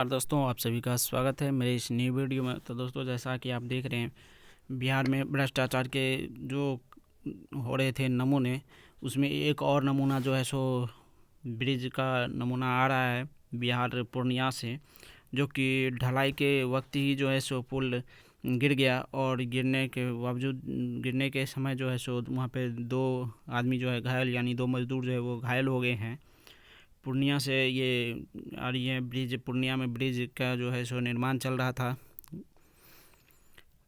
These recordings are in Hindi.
और दोस्तों, आप सभी का स्वागत है मेरे इस न्यू वीडियो में। तो दोस्तों, जैसा कि आप देख रहे हैं, बिहार में भ्रष्टाचार के जो हो रहे थे नमूने, उसमें एक और नमूना जो है सो ब्रिज का नमूना आ रहा है बिहार पूर्णिया से, जो कि ढलाई के वक्त ही जो है सो पुल गिर गया। और गिरने के बावजूद, गिरने के समय जो है सो वहाँ पे 2 आदमी जो है घायल, यानी 2 मजदूर जो है वो घायल हो गए हैं। पूर्णिया से ये आ रही है ब्रिज, पूर्णिया में ब्रिज का जो है सो निर्माण चल रहा था।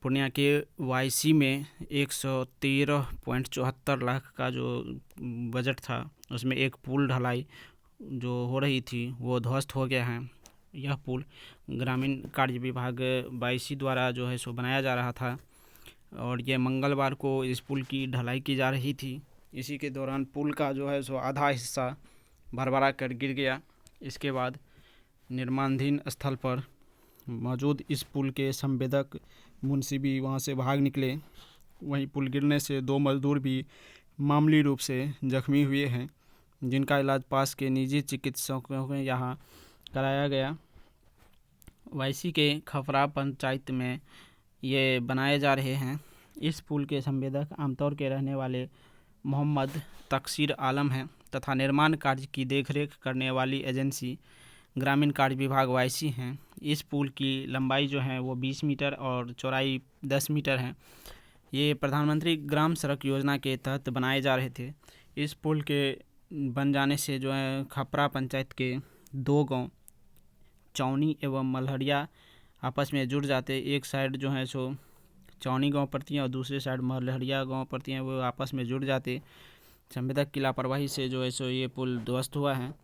पूर्णिया के वाईसी में 113.74 लाख का जो बजट था, उसमें एक पुल ढलाई जो हो रही थी वो ध्वस्त हो गया है। यह पुल ग्रामीण कार्य विभाग वाईसी द्वारा जो है सो बनाया जा रहा था, और ये मंगलवार को इस पुल की ढलाई की जा रही थी। इसी के दौरान पुल का जो है सो आधा हिस्सा भरभरा कर गिर गया। इसके बाद निर्माणाधीन स्थल पर मौजूद इस पुल के संवेदक मुंशी भी वहां से भाग निकले। वहीं पुल गिरने से 2 मजदूर भी मामूली रूप से जख्मी हुए हैं, जिनका इलाज पास के निजी चिकित्सकों में यहाँ कराया गया। वाईसी के खफरा पंचायत में ये बनाए जा रहे हैं। इस पुल के संवेदक आमतौर के रहने वाले मोहम्मद तकसीर आलम हैं तथा निर्माण कार्य की देखरेख करने वाली एजेंसी ग्रामीण कार्य विभाग वाईसी हैं। इस पुल की लंबाई जो है वो 20 मीटर और चौड़ाई 10 मीटर है। ये प्रधानमंत्री ग्राम सड़क योजना के तहत बनाए जा रहे थे। इस पुल के बन जाने से जो है खपरा पंचायत के 2 गांव चौनी एवं मल्हरिया आपस में जुड़ जाते। एक साइड जो है सो चौनी गांव पड़ती है और दूसरे साइड मल्हरिया गांव पड़ती हैं, वो आपस में जुड़ जाते। संवेदक की लापरवाही से जो है सो ये पुल ध्वस्त हुआ है।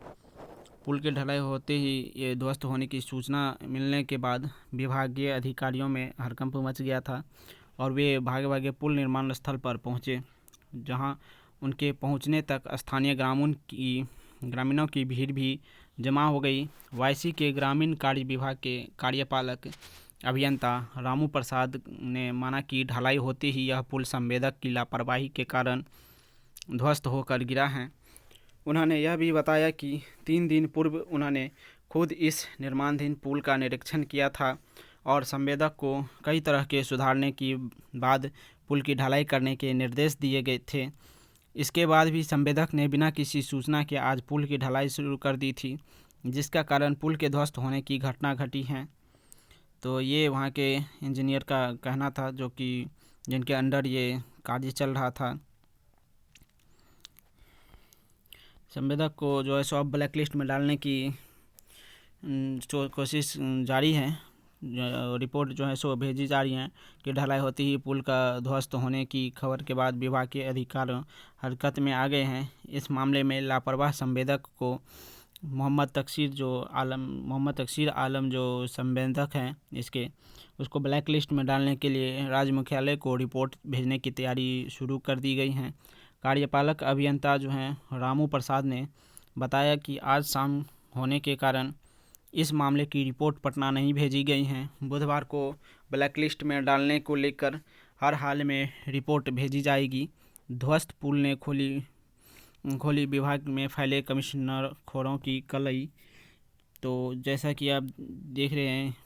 पुल की ढलाई होते ही ये ध्वस्त होने की सूचना मिलने के बाद विभागीय अधिकारियों में हड़कंप मच गया था, और वे भागे भागे पुल निर्माण स्थल पर पहुंचे, जहां उनके पहुंचने तक स्थानीय ग्रामीणों की भीड़ भी जमा हो गई। वाईसी के ग्रामीण कार्य विभाग के कार्यपालक अभियंता रामू प्रसाद ने माना कि ढलाई होते ही यह पुल संवेदक की लापरवाही के कारण ध्वस्त होकर गिरा है। उन्होंने यह भी बताया कि 3 दिन पूर्व उन्होंने खुद इस निर्माणाधीन पुल का निरीक्षण किया था, और संवेदक को कई तरह के सुधारने के बाद पुल की ढलाई करने के निर्देश दिए गए थे। इसके बाद भी संवेदक ने बिना किसी सूचना के आज पुल की ढलाई शुरू कर दी थी, जिसका कारण पुल के ध्वस्त होने की घटना घटी है। तो ये वहाँ के इंजीनियर का कहना था, जो कि जिनके अंडर ये कार्य चल रहा था। संवेदक को जो है सो अब ब्लैक लिस्ट में डालने की कोशिश जारी है। रिपोर्ट जो है सो भेजी जा रही है कि ढलाई होती ही पुल का ध्वस्त होने की खबर के बाद विभाग के अधिकारी हरकत में आ गए हैं। इस मामले में लापरवाह संवेदक को मोहम्मद तकसीर आलम जो संवेदक हैं उसको ब्लैक लिस्ट में डालने के लिए राज्य मुख्यालय को रिपोर्ट भेजने की तैयारी शुरू कर दी गई है। कार्यपालक अभियंता जो हैं रामू प्रसाद ने बताया कि आज शाम होने के कारण इस मामले की रिपोर्ट पटना नहीं भेजी गई हैं। बुधवार को ब्लैक लिस्ट में डालने को लेकर हर हाल में रिपोर्ट भेजी जाएगी। ध्वस्त पुल ने खोली विभाग में फैले कमिश्नर खोरों की कलई। तो जैसा कि आप देख रहे हैं,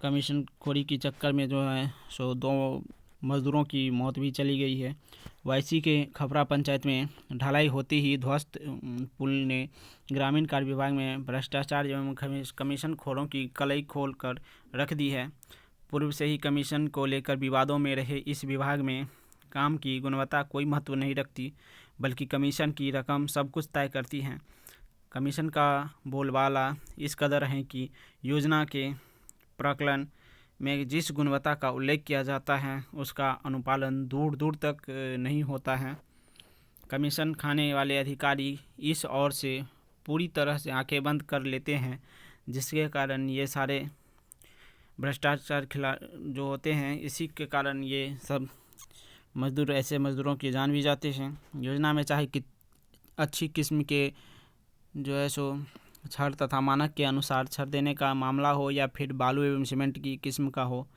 कमीशन खोरी की चक्कर में जो है सो 2 मजदूरों की मौत भी चली गई है। वाईसी के खपरा पंचायत में ढलाई होती ही ध्वस्त पुल ने ग्रामीण कार्य विभाग में भ्रष्टाचार एवं कमीशन खोरों की कलई खोल कर रख दी है। पूर्व से ही कमीशन को लेकर विवादों में रहे इस विभाग में काम की गुणवत्ता कोई महत्व नहीं रखती, बल्कि कमीशन की रकम सब कुछ तय करती है। कमीशन का बोलबाला इस कदर है कि योजना के प्रकलन में जिस गुणवत्ता का उल्लेख किया जाता है उसका अनुपालन दूर दूर तक नहीं होता है। कमीशन खाने वाले अधिकारी इस ओर से पूरी तरह से आंखें बंद कर लेते हैं, जिसके कारण ये सारे भ्रष्टाचार जो होते हैं, इसी के कारण ये सब ऐसे मजदूरों की जान भी जाते हैं। योजना में चाहे कि अच्छी किस्म के जो है सो छड़ तथा मानक के अनुसार छड़ देने का मामला हो या फिर बालू एवं सीमेंट की किस्म का हो,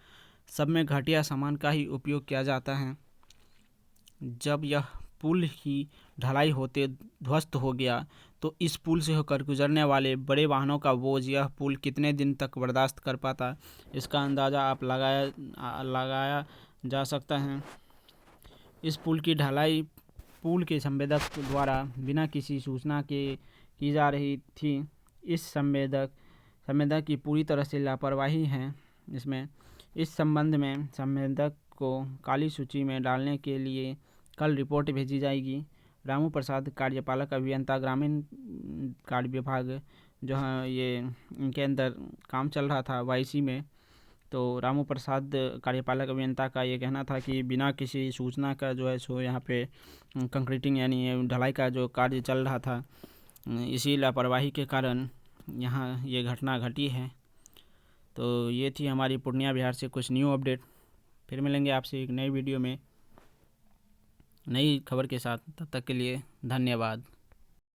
सब में घटिया सामान का ही उपयोग किया जाता है। जब यह पुल की ढलाई होते ध्वस्त हो गया तो इस पुल से होकर गुजरने वाले बड़े वाहनों का बोझ यह पुल कितने दिन तक बर्दाश्त कर पाता, इसका अंदाज़ा आप लगाया जा सकता है। इस पुल की ढलाई पुल के संवेदक द्वारा बिना किसी सूचना के की जा रही थी। इस संवेदक की पूरी तरह से लापरवाही है इसमें। इस संबंध में संवेदक को काली सूची में डालने के लिए कल रिपोर्ट भेजी जाएगी। रामू प्रसाद, कार्यपालक अभियंता, ग्रामीण कार्य विभाग, जो है ये इनके अंदर काम चल रहा था वाईसी में। तो रामू प्रसाद कार्यपालक अभियंता का ये कहना था कि बिना किसी सूचना का जो है सो यहाँ पे कंक्रीटिंग यानी ढलाई का जो कार्य चल रहा था, इसी लापरवाही के कारण यहाँ ये घटना घटी है। तो ये थी हमारी पूर्णिया बिहार से कुछ न्यू अपडेट। फिर मिलेंगे आपसे एक नई वीडियो में नई खबर के साथ। तब तक के लिए धन्यवाद।